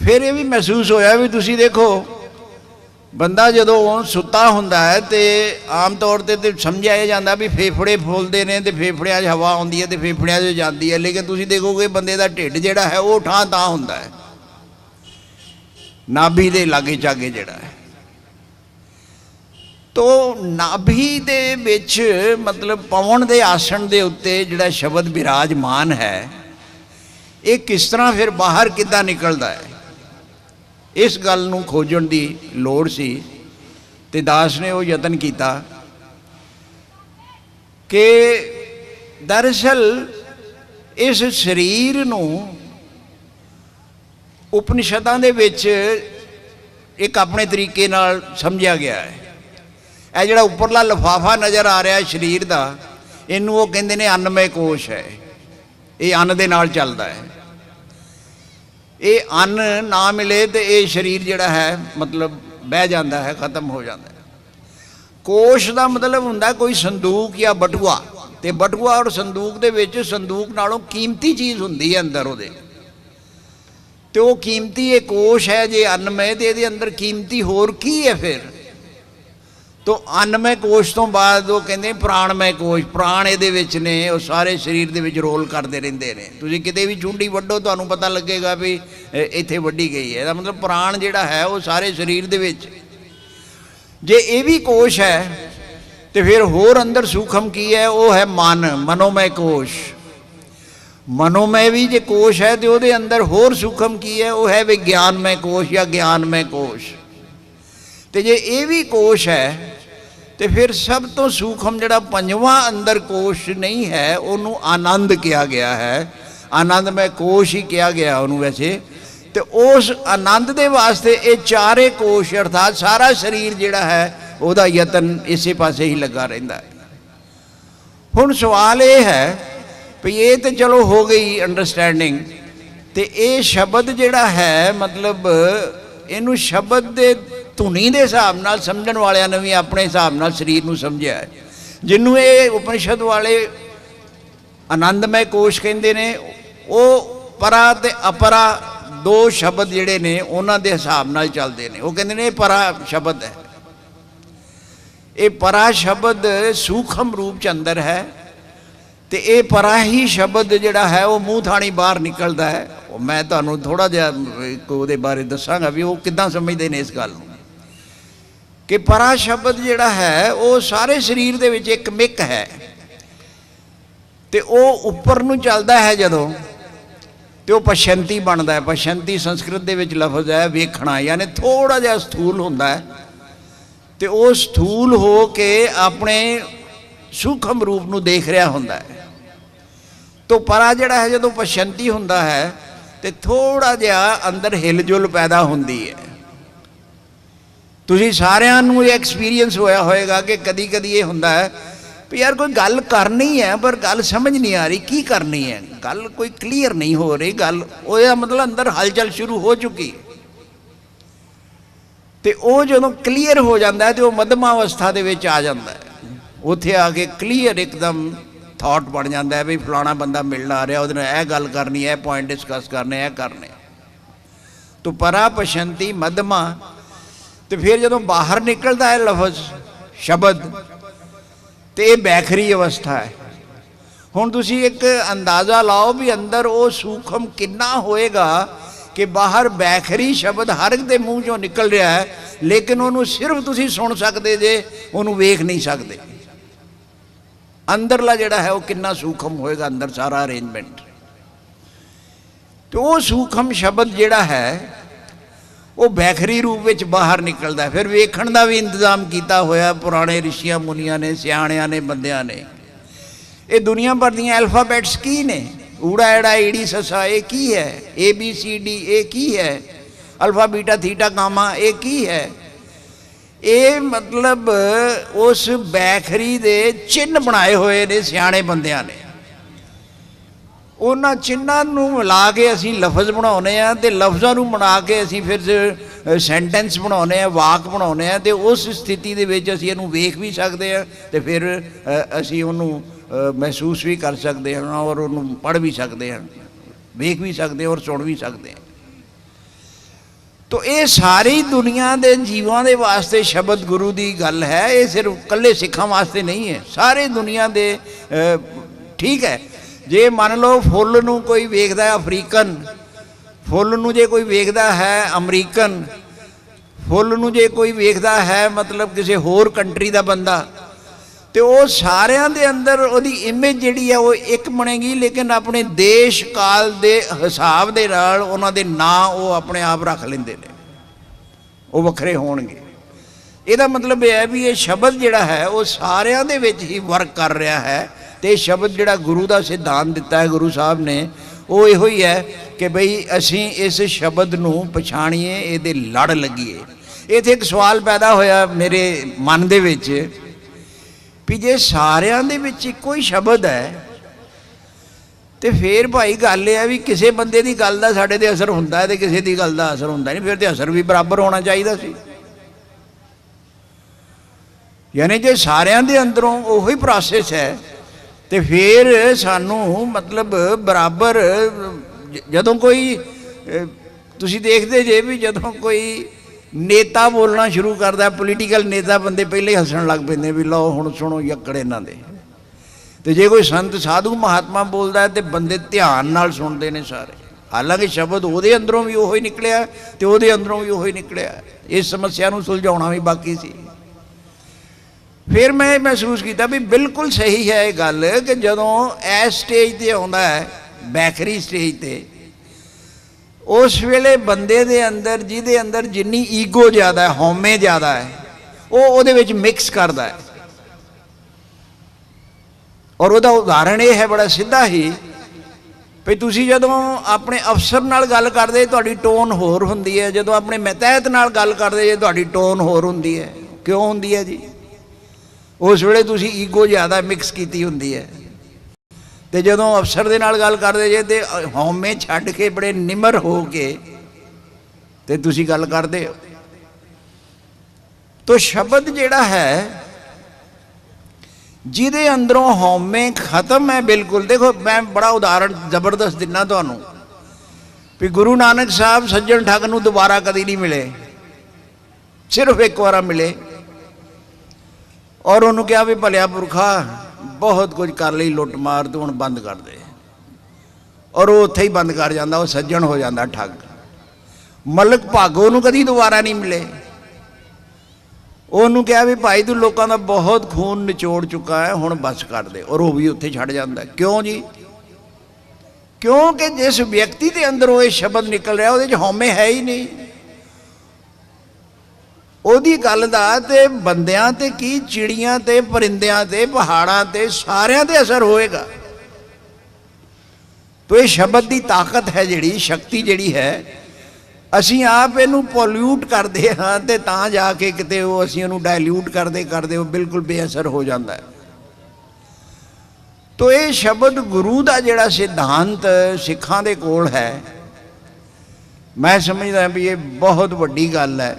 फिर ये भी महसूस होया भी तुसी देखो बंदा जदों सुता हुंदा है तो आम तौर पर तो समझा जाता भी फेफड़े फुलते हैं तो फेफड़िया हवा आती है तो फेफड़िया जाती है, लेकिन तुसी देखोगे बंदे का ढिड जिहड़ा है वो ठां तां हुंदा है नाभि के लागे चागे जिहड़ा है। तो नाभि दे विच मतलब पवन के आसन के उत्ते जिहड़ा शब्द विराजमान है ये किस तरह फिर बाहर किद्दां निकलदा है, इस गल नूं खोजण दी लोड़ सी। ते दास ने वो यतन किया कि दरअसल इस शरीर नूं उपनिषदां दे विच एक अपने तरीके नाल समझिया गया है। यह जिहड़ा उपरला लिफाफा नज़र आ रहा है शरीर का, इनू वो कहंदे ने अन्नमय कोश है, ये अन्न दे नाल चलदा है। ये अन्न ना मिले तो ये शरीर जिहड़ा है मतलब बह जाता है, खत्म हो जाता है। कोश का मतलब हुंदा कोई संदूक या बटुआ, तो बटुआ और संदूक दे विच संदूक नालों कीमती चीज़ हुंदी है अंदर उहदे, तो वो कीमती ये कोश है जे अन्नमय, तो ये अंदर कीमती होर की है फिर। तो अन्नमय कोश तो बाद वो कहते प्राणमय कोश, प्राण ये ने वो सारे शरीर के विच रोल करते रहते हैं। तुसीं किते भी चूंडी वड्डो तुहानूं पता लगेगा भी इत्थे वड्डी गई है, मतलब प्राण जिहड़ा है वो सारे शरीर दे विच। जे ये भी कोश है तो फिर होर अंदर सूखम की है, वो है मन, मनोमय कोश। मनोमय भी जे कोश है तो वो अंदर होर सूखम की है, वो है विज्ञानमय कोश या ज्ञानमय कोश। तो जे ये भी कोश है तो फिर सब तो सूखम जिहड़ा पंजवां अंदर कोश नहीं है उन्होंने आनंद किया गया है, आनंदमय कोश ही किया गया उन्होंने वैसे। तो उस आनंद दे वास्ते ये चारे कोश अर्थात सारा शरीर जिहड़ा है वह यतन इसे पासे ही लगा रहिंदा है। हुण सवाल ये है भी ये तो चलो हो गई अंडरस्टैंडिंग, तो ये शब्द जिहड़ा है मतलब इनू शब्द दे धुनी के हिसाब नाल समझण वालियां ने भी अपने हिसाब नाल शरीर नूं समझिया है। जिन्हों ये उपनिषद वाले आनंदमय कोश कहते हैं वो परा ते अपरा दो शब्द जिहड़े ने उन्हां दे हिसाब नाल चलते हैं। वो कहते हैं परा शब्द है, ये परा शब्द सूखम रूप च अंदर है, तो ये परा ही शब्द जिहड़ा है वो मूँह थाणी बाहर निकलता है। मैं तुहानूं थोड़ा जिहा उहदे बारे दसांगा भी वो किद्दां समझदे ने इस गल नूं कि परा शब्द जिहड़ा है वो सारे शरीर दे विच एक मिक है, तो वो उपर नूं चलदा है जदों तो पश्यंती बनता है। पश्यंती संस्कृत दे विच लफ्ज़ है वेखना, यानी थोड़ा जिहा स्थूल हुंदा है, तो वो स्थूल हो के अपने सूखम रूप नूं देख रहा हुंदा है। तो परा जिहड़ा है जदों पश्यंती हुंदा है तो थोड़ा जिहा अंदर हिलजुल पैदा हुंदी है। तुसीं सारिआं नूं एक्सपीरियंस होया होएगा कि कदी कदी ये हुंदा है भी यार कोई गल करनी है पर गल समझ नहीं आ रही की करनी है, गल कोई क्लीयर नहीं हो रही, गल ओया मतलब अंदर हलचल शुरू हो चुकी। तो वो जदों क्लीयर हो जाता है तो वह मध्यमा अवस्था दे विच आ जाता है, उत्थे आके क्लीयर एकदम थॉट बन जाता है भी फलाना बंदा मिलण आ रहा, उहदे नाल यह गल करनी है, पॉइंट डिस्कस करने है करने। तो परा पशंती मध्यमा, तो फिर जदों बाहर निकलता है लफज शब्द तो ये बैखरी अवस्था है। हुण तुसीं एक अंदाज़ा लाओ भी अंदर वो सूखम कितना होएगा कि बाहर बैखरी शब्द हर एक दे मूँह चों निकल रहा है, लेकिन उन्होंने सिर्फ तुसीं सुन सकते जे, उन्होंने वेख नहीं सकते। अंदरला जिहड़ा है वो कितना सूखम होएगा अंदर सारा अरेंजमेंट। तो वो सूखम शब्द जिहड़ा है वो बैखरी रूप में बाहर निकलता है। फिर वेखण का भी इंतजाम किया होया पुराने ऋषियां मुनिया ने, सियाणियां ने, बंदियां ने। ये दुनिया भर दियां अल्फाबैट्स की ने, ऊड़ा एड़ा ईड़ी ससा ये की है, ABCD ये की है, अल्फा बीटा थीटा गामा ये की है। ये मतलब उस बैखरी दे चिन्ह बनाए हुए ने सियाणे बंदियां ने। उन्हां चिन्हां नूं मिला के असीं लफज बनाउने आ, ते लफजां नूं बना के असीं फिर सेंटेंस बनाउने आ, वाक बनाउने आ, ते उस स्थिति दे विच असीं इहनूं वेख भी सकदे आ ते फिर असीं उहनूं महसूस भी कर सकते हैं और उन्होंने पढ़ भी सकते हैं, वेख भी सकते हैं और सुन भी सकते हैं। तो ये सारी दुनिया के जीवों के वास्ते शब्द गुरु की गल है, ये सिर्फ कल्ले सिखां वास्ते नहीं है, सारे दुनिया के। ठीक है, जे मान लो फुੱਲ नूं कोई वेखदा है अफ्रीकन, फुੱਲ नूं जे कोई वेखदा है अमरीकन, फुੱਲ नूं जे कोई वेखदा है मतलब किसी होर कंट्री का बंदा, तो वो सारिਆਂ ਦੇ अंदर ਉਹਦੀ इमेज ਜਿਹੜੀ है वो एक बनेगी, लेकिन अपने देश काल के हिसाब के नाल उन्हां दे नां वो अपने आप रख लेंदे ने, वो वखरे होणगे। ਇਹਦਾ मतलब यह है भी ये शब्द जिहड़ा है वो सारिਆਂ ਦੇ ਵਿੱਚ ही वर्क कर रहा है। तो शब्द जिहड़ा गुरु का सिद्धांत दिता है गुरु साहब ने, वो इहो ही है कि बई असी इस शब्द नूं पछाणीए, इहदे लड़ लगीए। इत्थे एक सवाल पैदा होया मेरे मन दे विच भी जे सारिਆਂ ਦੇ ਵਿੱਚ ਇੱਕੋ ਹੀ शब्द है तो फिर भाई गल यह है भी किसी बंदे की गल का साढ़े ते असर होंदा है तो किसी की गल का असर होंदा नहीं, फिर तो असर भी बराबर होना चाहिए सी। यानी जे सारिਆਂ ਦੇ अंदरों वही प्रोसैस है तो फिर सानू मतलब बराबर जदों कोई तुसी देखते जे भी जदों कोई नेता बोलना शुरू करता, पोलीटिकल नेता, बंदे पहले ही हसन लग पेंदे भी लो हुण सुनो यक्कड़ इन्हां दे। तो जे कोई संत साधु महात्मा बोलता है तो बंदे ध्यान नाल सुनते हैं सारे, हालांकि शब्द वो अंदरों भी उही निकलिया तो वो अंदरों भी उही निकलिया। इस समस्या को सुलझाउणा भी बाकी सी। फिर मैं महसूस किया भी बिल्कुल सही है ये गल कि जदों इस स्टेज पर आउंदा है, बैखरी स्टेज पर, उस वेले बंदे दे अंदर जिहदे अंदर जिन्नी ईगो ज़्यादा है, हौमे ज़्यादा है, वो उहदे विच मिक्स करता है। और उसका उदाहरण ये है बड़ा सीधा ही भी तुसी जदों अपने अफसर नाल गल करदे तुहाडी टोन होर हुंदी है, जदों अपने मतैहत नाल गल करदे जे तुहाडी टोन होर हुंदी है। क्यों हुंदी है जी? उस वेले तुसी ईगो ज़्यादा मिक्स कीती हुंदी है, तो जदों अफसर दे नाल गल करदे जे ते हौमे छड्ड के बड़े निमर हो के ते तुसी गल करदे हो। तो शब्द जिहड़ा है जिहदे अंदरों हौमे खत्म है बिल्कुल। देखो मैं बड़ा उदाहरण जबरदस्त दिना तुहानूं भी गुरु नानक साहब सज्जन ठग नूं दोबारा कदी नहीं मिले, सिर्फ एक बार मिले और उन्होंने कहा भी भलिया पुरखा बहुत कुछ कर ली लुट मार, तू हुण बंद कर दे, और वो उत्थे ही बंद कर जाता, वो सज्जन हो जाता ठग। मलक भागो नूं कदी दोबारा नहीं मिले, उन्होंने कहा भी भाई तू लोगों का बहुत खून निचोड़ चुका है, हुण बस कर दे, और वो भी उत्थे छड़ जाता। क्यों जी? क्योंकि जिस व्यक्ति के अंदरों ये शब्द निकल रहा वो हौमे है ही नहीं। ਉਹਦੀ ਗੱਲ ਦਾ ਤੇ ਬੰਦਿਆਂ ਤੇ ਕੀ, ਚਿੜੀਆਂ ਤੇ ਪਰਿੰਦਿਆਂ ਤੇ ਪਹਾੜਾਂ ਤੇ ਸਾਰਿਆਂ ਤੇ ਅਸਰ ਹੋਏਗਾ। तो ये शब्द की ताकत है जिहड़ी शक्ति जिहड़ी है, असीं आप इहनूं पोल्यूट करते हाँ तो तां जाके किते वो असीं इहनूं डायल्यूट करते करते वो बिल्कुल बेअसर हो जाता है। तो ये शब्द गुरु का जिहड़ा सिद्धांत सिखां दे कोल है, मैं समझदा भी ये बहुत वड्डी गल है।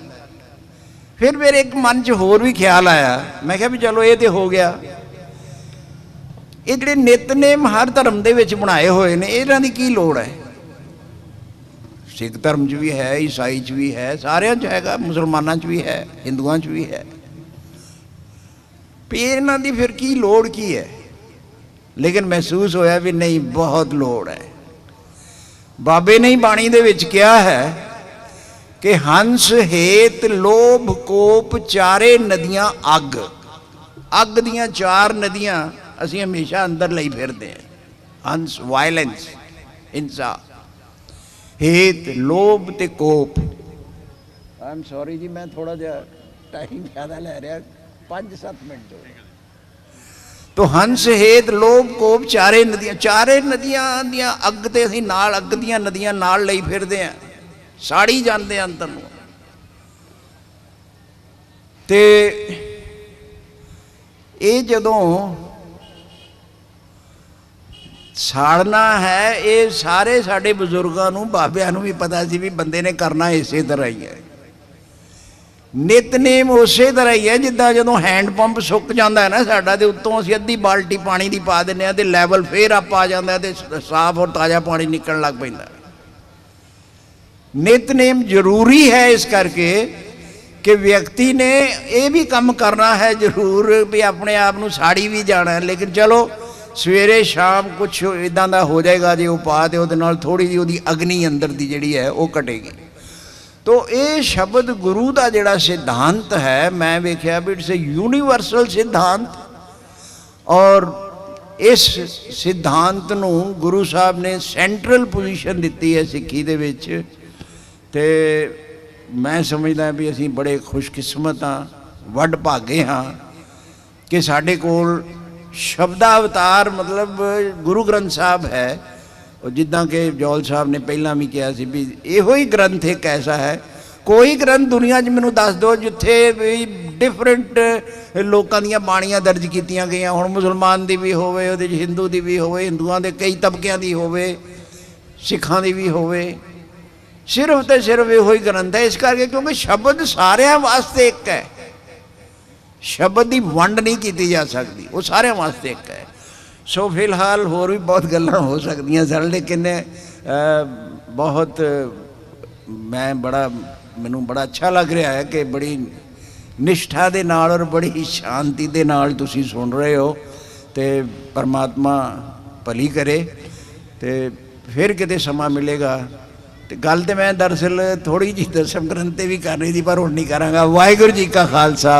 फिर मेरे एक मन च होर भी ख्याल आया, मैं कहा भी चलो ये तो हो गया, ये जिहड़े नितनेम हर धर्म दे विच बनाए हुए ने इन्हां दी की लोड़ है? सिख धर्म च भी है, ईसाई च भी है, सारियां च हैगा, मुसलमानां च भी है, हिंदुआं च भी है, भी इन्हां दी फिर की लोड़ की है? लेकिन महसूस होया भी नहीं, बहुत लोड़ है। बाबे ने ही बाणी दे विच कहा है कि हंस हेत लोभ कोप चारे नदियां अग, अग दियां चार नदियां असीं हमेशा अंदर लई फिरदे हैं। हंस वायलेंस, हिंसा, हेत लोभ ते कोप। आई एम सॉरी जी, मैं थोड़ा जिहा टाइम ज़्यादा ले रहा, 5-7 मिनट हो। तो हंस हेत लोभ कोप चारे नदियां दियां अग ते असीं नाल अग दियां नदियां नाल लई फिरदे हैं, साड़ी जाते अंतर नूं। ते ये जदों साड़ना है, ये सारे साडे बजुर्गों नूं बाबियां नूं भी पता सी भी बंदे ने करना इसे तरह ही है। नितनेम उस तरह ही है जिद्दां जदों हैंड पंप सुक जाता है ना साडा, ते उत्तों असीं अद्धी बाल्टी पानी की पा दिंदे ते लैवल फिर अप आ जाता है, साफ और ताज़ा पानी निकलण लग पैंदा। नितनेम जरूरी है इस करके कि व्यक्ति ने ये भी काम करना है जरूर भी अपने आप को साड़ी भी जाना है, लेकिन चलो सवेरे शाम कुछ इदां दा हो जाएगा जे उपा तो वो थोड़ी जी वो अग्नि अंदर की जिहड़ी है वो घटेगी। तो ये शब्द गुरु का जिहड़ा सिद्धांत है मैं वेख्या भी इट्स ए यूनीवर्सल सिद्धांत, और इस सिद्धांत नूं गुरु साहब ने सेंट्रल पोजीशन दी है सिक्खी दे विच। ते मैं समझदा भी असीं बड़े खुशकिस्मत हाँ, वड भागे हाँ कि साडे कोल शब्दावतार मतलब गुरु ग्रंथ साहब है। और जिद्दां कि जौल साहब ने पहला भी कहा सी भी इहो ही ग्रंथ एक ऐसा है, कोई ग्रंथ दुनिया च मैनूं दस दो जिथे भी डिफरेंट लोगों दी बाणियां दर्ज कीतियां गईयां, हुण मुसलमान दी भी होवे, उहदे च हिंदू दी भी होवे, हिंदुआं दे कई तबकियां दी होवे, सिखां दी भी होवे, सिर्फ तो सिर्फ इहो ही ग्रंथ है। इस करके क्योंकि शब्द सारिਆਂ वास्ते एक है, शब्द की वंड नहीं की जा सकती, वो सारिਆਂ वास्ते एक है। सो फिलहाल होर भी बहुत गल्लां हो सकदियां सन, लेकिन बहुत मैं बड़ा मैनूं बड़ा अच्छा लग रहा है कि बड़ी निष्ठा दे नाल और बड़ी शांति दे नाल तुसीं सुन रहे हो। तो परमात्मा भली करे। तो फिर किते समा मिलेगा तो गल तो मैं दरअसल थोड़ी जी दसम ग्रंथ भी करनी थी पर हुण नहीं करांगा। वाहिगुरू जी का खालसा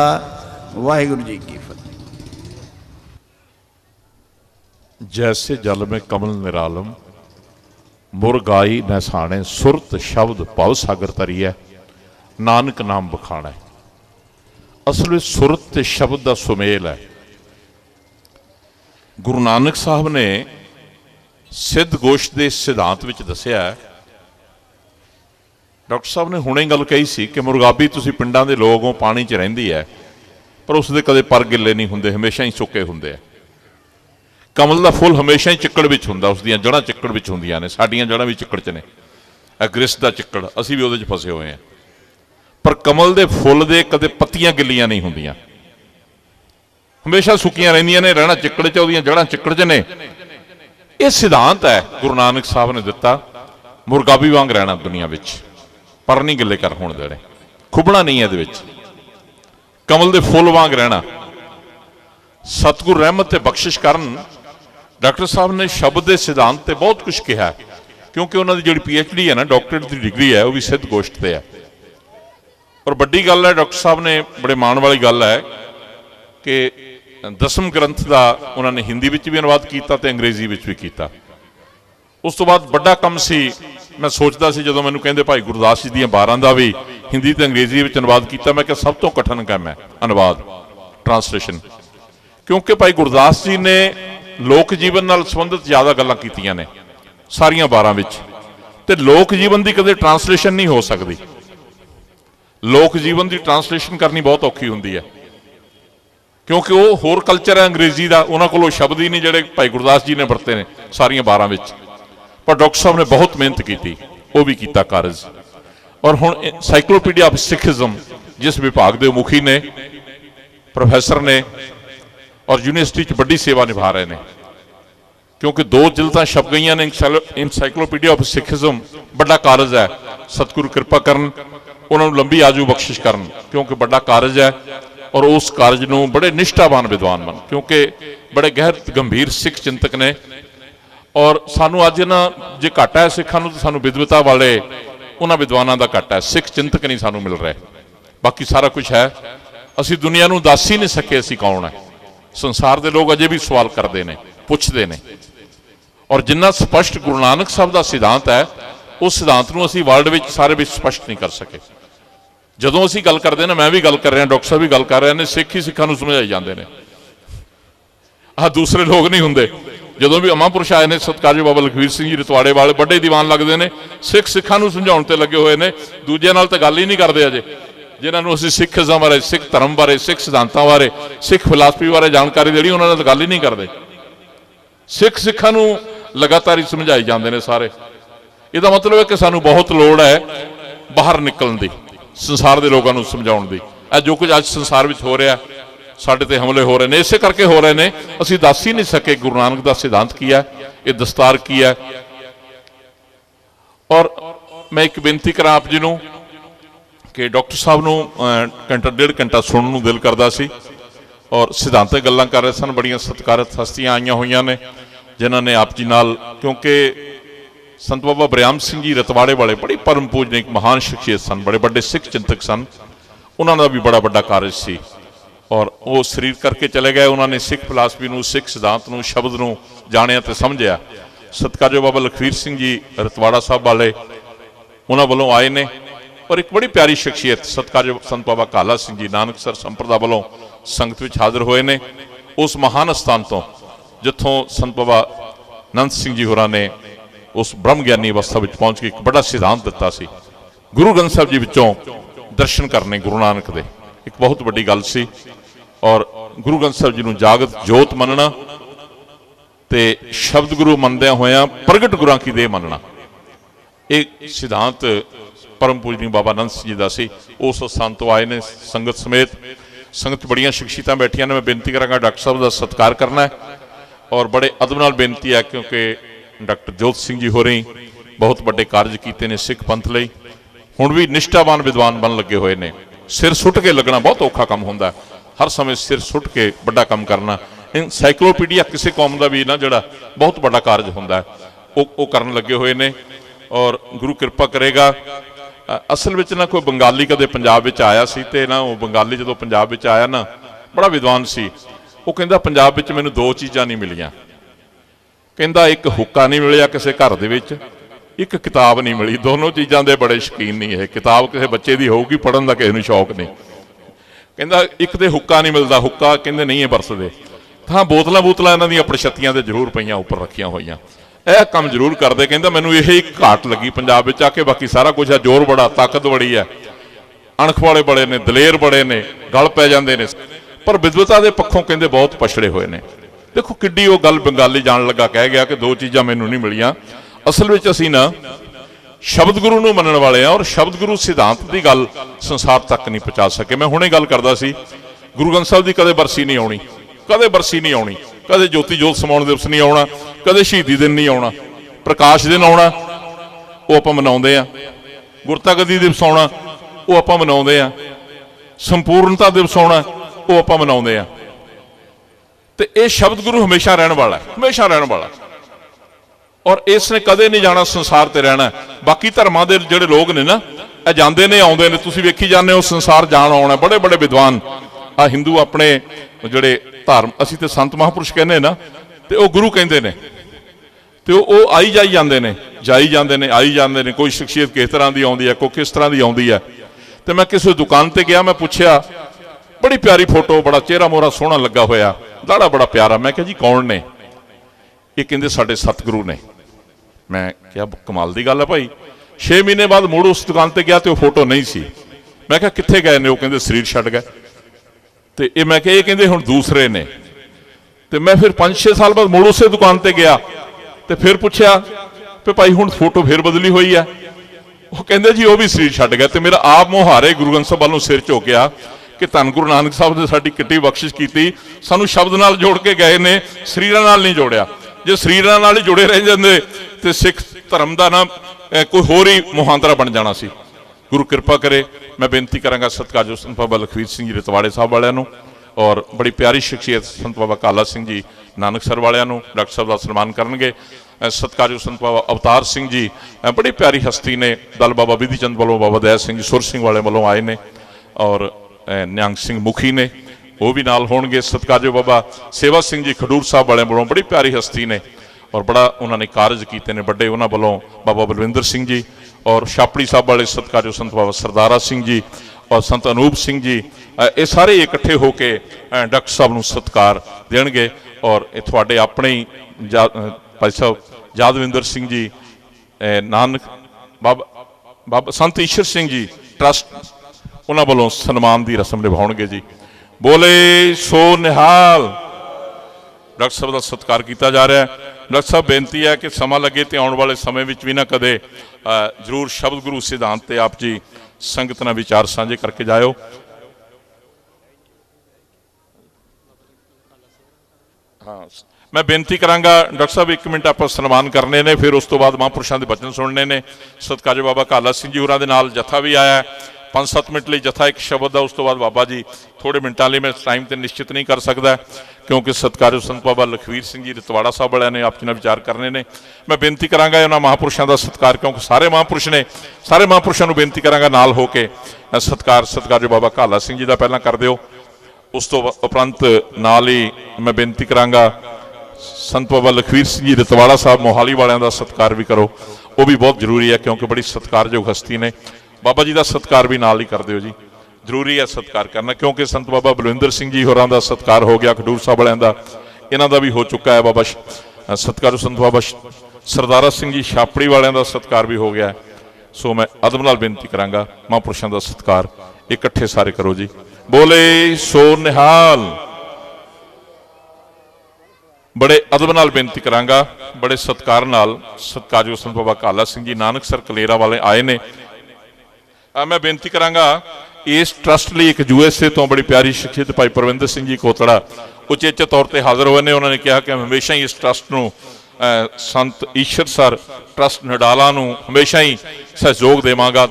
वाहिगुरू जी की फतेह। जैसे जल में कमल निरालम मुरगाई नैसाणे सुरत शब्द भव सागर तरीए नानक नाम बखाना। असल में सुरत ते शब्द का सुमेल है। गुरु नानक साहब ने सिद्ध गोश के सिद्धांत विच दसिया है। डॉक्टर साहब ने हुणे गल कही सी कि मुरगाबी तुसीं पिंडां दे लोग हो, पानी च रहिंदी है पर उसदे कदे पर गिले नहीं हुंदे, हमेशा ही सुक्के हुंदे आ। कमल का फुल हमेशा ही चिक्कड़ विच हुंदा, उसदियां जड़ां चिक्कड़ विच हुंदियां ने, साडियां जड़ां भी चिक्कड़ च ने, ग्रिस का चिक्कड़ असीं भी उहदे च फसे हुए हैं। पर कमल के फुल दे कदे पत्तियां गिल्लियां नहीं हुंदियां, हमेशा सुक्कियां रहिंदियां ने, रहना चिक्कड़ च, उहदियां जड़ां चिक्कड़ च ने। यह सिद्धांत है गुरु नानक साहब ने दिता। मुरगाबी वांग रहना दुनिया विच, पर नहीं गिले कर होण देने, खुबना नहीं है इहदे विच, कमल के फुल वांग रहना। सतगुरु रहमत ते बख्शिश करन डॉक्टर साहब ने शब्द के सिद्धांत से बहुत कुछ कहा, क्योंकि उन्होंने जी PhD है ना, डॉक्टरेट की डिग्री है, वह भी सिद्ध गोष्ठ से है। और बड़ी गल है, डॉक्टर साहब ने बड़े माण वाली गल है कि दसम ग्रंथ का उन्होंने हिंदी में भी अनुवाद किया तो अंग्रेजी में भी किया। उस तो बाद बड़ा कम सी, मैं सोचता सी जो मैंने कहते भाई गुरदास जी दी 12 का भी हिंदी तो अंग्रेजी में अनुवाद किया, मैं क्या सब तो कठिन काम है अनुवाद, ट्रांसलेशन, क्योंकि भाई गुरदास जी ने लोक जीवन नाल संबंधित ज़्यादा गल्लां कीतियां ने सारियां 12 विच, ते लोक जीवन की कदे ट्रांसलेशन नहीं हो सकती। लोक जीवन की ट्रांसलेशन करनी बहुत औखी हुंदी है, क्योंकि वो होर कल्चर है अंग्रेजी का, उन्होंने कोलों शब्द ही नहीं जिहड़े भाई गुरदास जी ने वरते ने सारियां 12 विच। पर डॉक्टर साहब ने बहुत मेहनत की, वो भी किया कारज। और हुण साइक्लोपीडिया ऑफ सिखिज्म जिस विभाग के मुखी ने, प्रोफैसर ने, और यूनिवर्सिटी बड़ी सेवा निभा रहे हैं, क्योंकि 2 जिल्दां छप गई ने इनसाइक्लोपीडिया ऑफ सिखिज्म। बड़ा कारज है, सतगुरु कृपा करन, उन्होंने लंबी आजू बख्शिश करन, क्योंकि बड़ा कारज है। और उस कारज नूं बड़े निष्ठावान विद्वान बन, क्योंकि बड़े गहर गंभीर सिख चिंतक ने। और सानू अज ना जे घट है सिखां नूं, तो सानू विद्वता वाले उन्हां विद्वानां दा घट है, सिख चिंतक नहीं सानू मिल रहे। बाकी सारा कुछ है, असीं दुनिया नूं दस ही नहीं सके असीं कौन है। संसार के लोग अजे भी सवाल करते हैं, पुछते हैं। और जिन्ना स्पष्ट गुरु नानक साहब का सिद्धांत है, उस सिद्धांत को असीं वर्ल्ड में सारे भी स्पष्ट नहीं कर सके। जदों असीं गल करते हैं ना, मैं भी गल कर रहा, डॉक्टर साहब भी गल कर रहे हैं, सिख ही सिखां नूं समझाई जाते हैं, दूसरे लोग नहीं होंगे। जदों भी महापुरुष आए ने, सत्कारयोग बाबा लखवीर सिंह जी रतवाड़े वाले बड़े दीवान लगते हैं, सिख सिखां नूं समझाउण ते लगे हुए हैं, दूजे नाल तां गल ही नहीं करते अजे। जिन्होंने असीं सिखिज़म बारे, सिख धर्म बारे, सिख सिद्धांतां बारे, सिख फिलासफी बारे जानकारी देनी, उन्होंने गल ही नहीं करते। सिख सिखां नूं लगातार ही समझाई जाते हैं सारे। इसका मतलब है कि सानू बहुत लोड़ है बाहर निकलने की, संसार के लोगों को समझाउण दी। जो कुछ अज संसार में हो रहा, साडे ते हमले हो रहे हैं, इसे करके हो रहे हैं। असीं दस ही नहीं सके गुरु नानक का सिद्धांत की है, ये दस्तार की है। और मैं एक बेनती करा आप जी ਨੂੰ कि डॉक्टर साहब ਨੂੰ घंटा डेढ़ घंटा सुनने ਨੂੰ दिल करता सी और सिद्धांतक गल्लां कर रहे सन। बड़ियां सत्कारत हस्तियां आईयां होईयां ने जिन्हां ने आप जी नाल, क्योंकि संत बाबा बरियाम सिंह जी रतवाड़े वाले बड़ी परम पूजनीक महान शख्सियत सन, बड़े बड़े सिख चिंतक सन। उन्होंने भी बड़ा बड़ा कारज सी और वो शरीर करके चले गए। उन्होंने सिख फिलासफी नूं, सिख सिद्धांत नूं, शब्द नूं जाणिया ते समझिया। सतकारजो बाबा लखवीर सिंह जी रतवाड़ा साहब वाले उन्होंने वालों आए ने और एक बड़ी प्यारी शख्सियत सतकारजो संत बाबा काला सिंह जी नानकसर संप्रदा वालों संगत विच हाजिर होए ने। उस महान स्थान तो जिथों संत बाबा नंद सिंह जी होरां ने उस ब्रह्म ज्ञानी अवस्था में पहुंच के एक बड़ा सिद्धांत दिता सी। गुरु ग्रंथ साहब जी विचों दर्शन करने गुरु नानक दे एक बहुत बड़ी गल सी और गुरु ग्रंथ साहब जी नूं जागत जोत मनना ते शब्द गुरु मनदे होया प्रगट गुरां की देह मनना, एक सिद्धांत परम पूजनी बाबा नंद सिंह जी दा सी। उस स्थान तो आए ने संगत समेत। संगत बड़ियां शख्सियतां बैठियां ने। मैं बेनती करांगा डॉक्टर साहब का सत्कार करना है और बड़े अदब नाल बेनती है, क्योंकि डॉक्टर जोत सिंह जी हो रही बहुत बड़े कार्य किए ने सिख पंथ लई। हुण भी निष्ठावान विद्वान बन लगे हुए ने। सिर सुट के लगना बहुत औखा काम होंदा, हर समय सिर सुट के बड़ा काम करना। एनसाइक्लोपीडिया किसी कौम का भी ना जड़ा बहुत बड़ा कार्य होंदा वो करन लगे हुए ने और गुरु कृपा करेगा। असल में ना कोई बंगाली कदे पंजाब विच आया सी ते ना वो बंगाली जो पंजाब विच आया ना बड़ा विद्वान सी। वो कहंदा पंजाब विच मैनूं दो चीज़ां नहीं मिलियां। कहंदा एक हुक्का नहीं मिलिया किसी घर दे विच, एक किताब नहीं मिली। दोनों चीज़ों के बड़े शौकीन नहीं है। किताब किसी बच्चे की होगी, पढ़न का किसी को शौक नहीं। कहंदा एक तो हुक्का नहीं मिलता, हुक्का कहंदे नहीं है बरसदे। हाँ बोतलां बूतलां इन्हां दीयां प्रशतियां ते जरूर पईयां उपर रखियां होईयां, यह काम जरूर करते। कहंदा मैनूं यही घाट लगी पंजाब विच आके, बाकी सारा कुछ है। जोर बड़ा, ताकत बड़ी है, अणख वाले बड़े ने, दलेर बड़े ने, गल पै जांदे ने, पर विद्वता के पक्षों कहंदे बहुत पछड़े हुए ने। देखो किड्डी वो गल बंगाली जान लगा कह गया कि दो चीज़ां मैनूं नहीं मिलियां। असल में असीं ना शब्द गुरु नूं मनण वाले हैं और शब्द गुरु सिद्धांत की गल संसार तक नहीं पहुँचा सके। मैं हुणे गल करदा सी, गुरु ग्रंथ साहब की कदे बरसी नहीं आउणी, कदे बरसी नहीं आउणी, कदे ज्योति जोत समाउण दिवस नहीं आउणा, कदे शहीदी दिन नहीं आउणा, प्रकाश दिन आउणा वो आपां मनाउंदे आ, गुरता गद्दी दिवस आउणा वो आपां मनाउंदे आ, संपूर्णता दिवस आउणा वो आपां मनाउंदे आ। ते ये शब्द गुरु हमेशा रहने वाला है, हमेशा रहने वाला और इसने कदे नहीं जाना, संसार ते रहना। बाकी धर्मां दे जिहड़े लोग ने ना ਇਹ ਜਾਂਦੇ ਨੇ ਆਉਂਦੇ ਨੇ, ਤੁਸੀਂ ਵੇਖੀ ਜਾਂਦੇ ਹੋ ਸੰਸਾਰ ਜਾਣ ਆਉਣਾ। बड़े बड़े विद्वान आ हिंदू अपने ਜਿਹੜੇ ਧਰਮ ਅਸੀਂ ਤੇ ਸੰਤ ਮਹਾਂਪੁਰਸ਼ ਕਹਿੰਦੇ ਨਾ ਤੇ ਉਹ ਗੁਰੂ ਕਹਿੰਦੇ ਨੇ ਤੇ ਉਹ ਆਈ ਜਾਈ ਜਾਂਦੇ ਨੇ, ਜਾਈ ਜਾਂਦੇ ਨੇ, ਆਈ ਜਾਂਦੇ ਨੇ। ਕੋਈ ਸ਼ਖਸੀਅਤ ਕਿਸ ਤਰ੍ਹਾਂ ਦੀ ਆਉਂਦੀ ਹੈ, ਕੋਈ ਕਿਸ ਤਰ੍ਹਾਂ ਦੀ ਆਉਂਦੀ ਹੈ। ਤੇ ਮੈਂ ਕਿਸੇ ਦੁਕਾਨ ਤੇ ਗਿਆ, ਮੈਂ ਪੁੱਛਿਆ बड़ी प्यारी फोटो, बड़ा चेहरा मोहरा सोहना लगा होया, दाड़ा बड़ा प्यारा। मैं कहा जी कौन ने? ये कहते साडे सतगुरु ने। मैं क्या कमाल की गल है भाई। 6 महीने बाद मुड़ उस दुकान पर गया तो फोटो नहीं सी। मैं कहा कित्थे गए ने? वो कहते शरीर छड्ड गए। तो ये मैं कहा ये कहते हुण दूसरे ने। तो मैं फिर 5-6 साल बाद मुड़ उस दुकान पर गया तो फिर पूछया भी भाई हुण फोटो फिर बदली हुई है। वो कहते जी वो भी शरीर छड्ड गए। तो मेरा आप मुहारे गुरु ग्रंथ साहब वालों सिर झुकिया कि धन गुरु नानक साहब ने साडी किड्डी बख्शिश की, सानू शब्द नाल जोड़ के गए ने, शरीरां नाल नहीं जोड़िया। जे शरीरां नाल ही जुड़े रह जांदे ते सिख धर्म दा ना कोई होर ही मुहांदरा बन जाना सी। गुरु कृपा करे। मैं बेनती करांगा सतकारजोग संत बाबा लखवीर सिंह जी रतवाड़े साहब वालियां नूं और बड़ी प्यारी शख्सियत संत बाबा काला सिंह जी नानकसर वालियां नूं डॉक्टर साहब दा सन्मान करनगे। सतकारजोग संत बाबा अवतार सिंह जी बड़ी प्यारी हस्ती ने, दल बाबा विधि चंद वालों बाबा दया सिंह जी सुर सिंह वाले वालों आए ने और निहंग सिंह मुखी ने वो भी नाल होणगे। सतकारजोग बाबा सेवा सिंह जी खडूर साहब वाले वालों बड़ी प्यारी हस्ती ने और बड़ा उन्होंने कारज किए ने बड़े। उन्होंने वालों बाबा बलविंदर सिंह जी और छापड़ी साहब वाले सतकारजोग संत बाबा सरदारा सिंह जी और संत अनूप सिंह जी, ये सारे इकट्ठे होके डॉक्टर साहब नूं सत्कार देणगे। और थोड़े अपने ही भाई साहब यादविंदर सिंह जी, नानक बाबा संत ईश्वर सिंह जी ट्रस्ट, उन्होंने वालों सन्मान की रस्म निभाउणगे जी। बोले सो निहाल। डॉक्टर साहब का सत्कार किया जा रहा है। डॉक्टर साहब बेनती है कि समा लगे तो आने वाले समय में भी ना कदे जरूर शब्द गुरु सिद्धांत ते आप जी संगत नाल विचार साझे करके जाओ। हाँ, मैं बेनती करांगा डॉक्टर साहब 1 मिनट आप सन्मान करने ने, फिर उस तो बाद महापुरुषों के वचन सुनने ने। सतकार्य बाबा काला सिंह जी होरां दे नाल जत्था भी आया 5-7 मिनट लिए जत्था एक शब्द है, उस तो बाद बाबा जी थोड़े मिनटों लिए मैं टाइम तो निश्चित नहीं कर सकता क्योंकि सतकार्य संत बाबा लखवीर सिंह जी रतवाड़ा साहब वाले ने आप जी विचार करने ने। मैं बेनती करांगा उन्होंने महापुरुषों का सत्कार, क्योंकि सारे महापुरुष ने, सारे महापुरुषों को बेनती करांगा नाल होके सत्कार सतकार्य बाबा काला सिंह जी का पहला कर दिओ। उस तो उपरंत नाल ही मैं बेनती करांगा संत बाबा लखवीर सिंह जी रतवाड़ा साहब मोहाली वालियां का सत्कार भी करो, वो भी बहुत जरूरी है क्योंकि बड़ी सत्कारयोग हस्ती ने। बाबा जी का सत्कार भी नाल ही कर दिओ जी, जरूरी है सत्कार करना, क्योंकि संत बाबा बलविंदर सिंह जी होरां दा सत्कार हो गया, खडूर साहब वालियां दा, इन्हां दा भी हो चुका है। बाबा सतकार संत बाबा सरदारा सिंह जी छापड़ी वालियां दा सत्कार भी हो गया है। सो मैं अदब नाल बेनती करांगा महापुरुषों का सत्कार इकट्ठे सारे करो जी। बोले सो निहाल। बड़े अदब नाल बेनती करांगा, बड़े सत्कार नाल सत्कारयोग संत बाबा काला सिंह जी नानकसर कलेरा वाले आए ने। मैं बेनती करांगा इस ट्रस्ट लिए एक USA तो बड़ी प्यारी शख्सियत भाई परविंदर सिंह जी कोतड़ा उचेचे तौर पर हाजिर हुए ने। उन्होंने कहा कि हमेशा ही इस ट्रस्ट को संत ईश्वर सर ट्रस्ट नडाला हमेशा ही सहयोग देवांगा,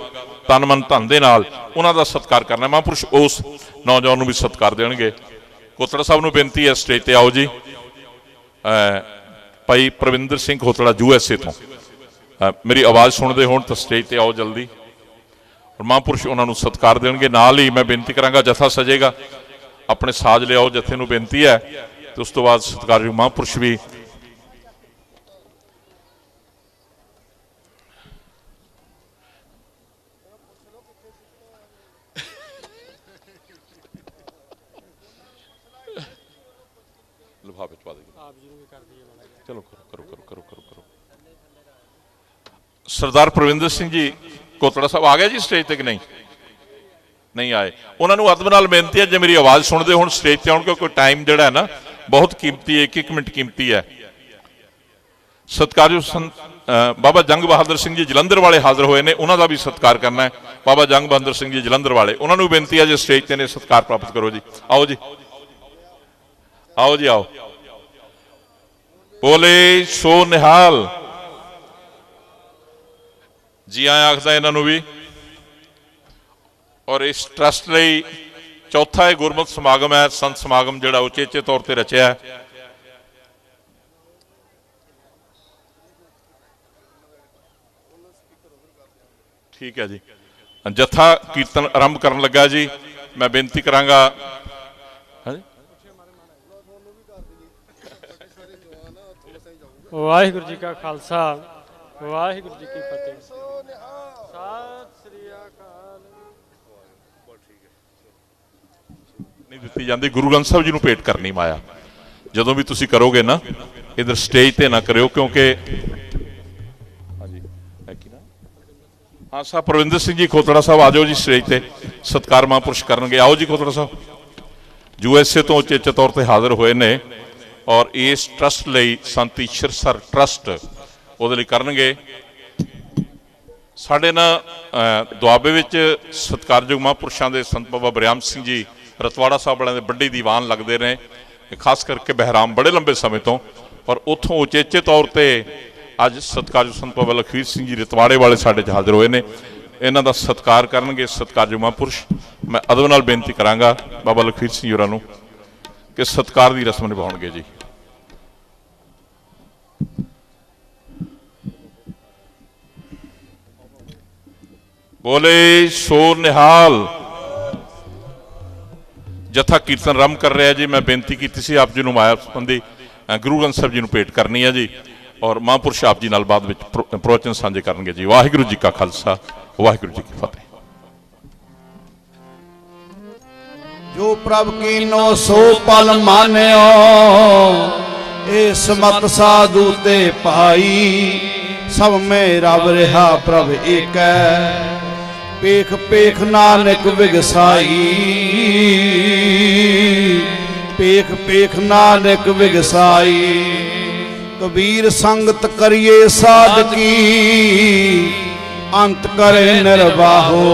तन मन धन दे नाल उन्हां दा सत्कार करना। महापुरुष उस नौजवान भी सत्कार देणगे। कोतड़ा साहब नूं बेनती है स्टेज ते आओ जी। भाई परविंदर सिंह कोतड़ा USA तो मेरी आवाज़ सुनते हो तो स्टेज ते आओ जल्दी, और महापुरुष उन्होंने सत्कार देंगे। नाल ही मैं बेनती करांगा जत्था सजेगा अपने साज लियाओ, जत्थे नूं बेनती है। तो उस तो बाद सत्कारयोग महापुरुष भी चलो करो करो करो करो करो। सरदार परविंदर सिंह जी कोतड़ा साहब आ गए जी स्टेज तक? नहीं आए। उन्होंने अदब नाल बेनती है, जो मेरी आवाज़ सुनते हो स्टेज पर आउणगे, कोई टाइम जिहड़ा है ना बहुत कीमती है, 1-1 मिनट कीमती है। सत्कारयोग संत बाबा जंग बहादुर सिंह जी जलंधर वाले हाजिर हुए ने, उन्होंने भी सत्कार करना है। बाबा जंग बहादुर सिंह जी जलंधर वाले, उन्होंने बेनती है जो स्टेज पर ने सत्कार प्राप्त करो जी। आओ जी, आओ जी, आओ। बोले सो निहाल जी आया आखदा इन्हों भी। और इस ट्रस्ट ਲਈ चौथा है गुरमत समागम है, संत समागम जिहड़ा उचेचे तौर पर रचिया है। ठीक है जी, जत्था कीर्तन आरंभ करन लगा जी। मैं बेनती करांगा वाहिगुरू जी का खालसा वाहिगुरू जी की फतेह। सत श्री अकाल। नहीं दी जाती, गुरु ग्रंथ साहब जी को भेंट करनी माया। जदों भी तुसी करोगे ना इधर स्टेज ते ना करियो, क्योंकि हाँ साहब परविंदर सिंह जी खोतड़ा साहब आ जाओ जी स्टेज ते, सत्कार महापुरुष करनगे। आओ जी खोतड़ा साहब USA तो उचेचे तौर पर हाजिर हुए ने, और इस ट्रस्ट ਲਈ संत ईश्वर सर ट्रस्ट ਉਹਦੇ ਲਈ ਕਰਨਗੇ। ਸਾਡੇ ਨਾ ਦੁਆਬੇ ਵਿੱਚ ਸਤਿਕਾਰਯੋਗ ਮਹਾਂਪੁਰਸ਼ਾਂ ਦੇ ਸੰਤ ਬਾਬਾ ਬਰਿਆਮ ਸਿੰਘ ਜੀ ਰਤਵਾੜਾ ਸਾਹਿਬ ਵਾਲਿਆਂ ਦੇ ਵੱਡੇ ਦੀਵਾਨ ਲੱਗਦੇ ਨੇ, ਖਾਸ ਕਰਕੇ ਬਹਿਰਾਮ ਬੜੇ ਲੰਬੇ ਸਮੇਂ ਤੋਂ। ਔਰ ਉੱਥੋਂ ਉਚੇਚੇ ਤੌਰ ਤੇ ਅੱਜ ਸਤਿਕਾਰਯੋਗ ਸੰਤ ਬਾਬਾ ਲਖਵੀਰ ਸਿੰਘ ਜੀ ਰਤਵਾੜੇ ਵਾਲੇ ਸਾਡੇ 'ਚ ਹਾਜ਼ਰ ਹੋਏ ਨੇ। ਇਹਨਾਂ ਦਾ ਸਤਿਕਾਰ ਕਰਨਗੇ ਸਤਿਕਾਰਯੋਗ ਮਹਾਂਪੁਰਸ਼। ਮੈਂ ਅਦਬ ਨਾਲ ਬੇਨਤੀ ਕਰਾਂਗਾ ਬਾਬਾ ਲਖਵੀਰ ਸਿੰਘ ਜੀ ਹੋਰਾਂ ਨੂੰ ਕਿ ਸਤਿਕਾਰ ਦੀ ਰਸਮ ਨਿਭਾਉਣਗੇ ਜੀ। बोले सो निहाल। जत्था कीर्तन आरंभ कर रहा है जी। मैं बेनती की सी आप जी को माया संबंधी गुरु ग्रंथ साहब जी को भेंट करनी है जी, और महापुरुष आप जी नाल बाद विच प्रवचन साझे करनगे जी। वाहिगुरू जी का खालसा वाहिगुरू जी की फतेह। जो प्रभ कीनो सो पल मान्यो, इस मत साधु ते पाई, सब में रब रहा प्रभ एक है, पेख पेख नानक विगसाई, पेख पेख नानक विगसाई। कबीर संगत करिए साधकी, अंत करे निर्वाहो।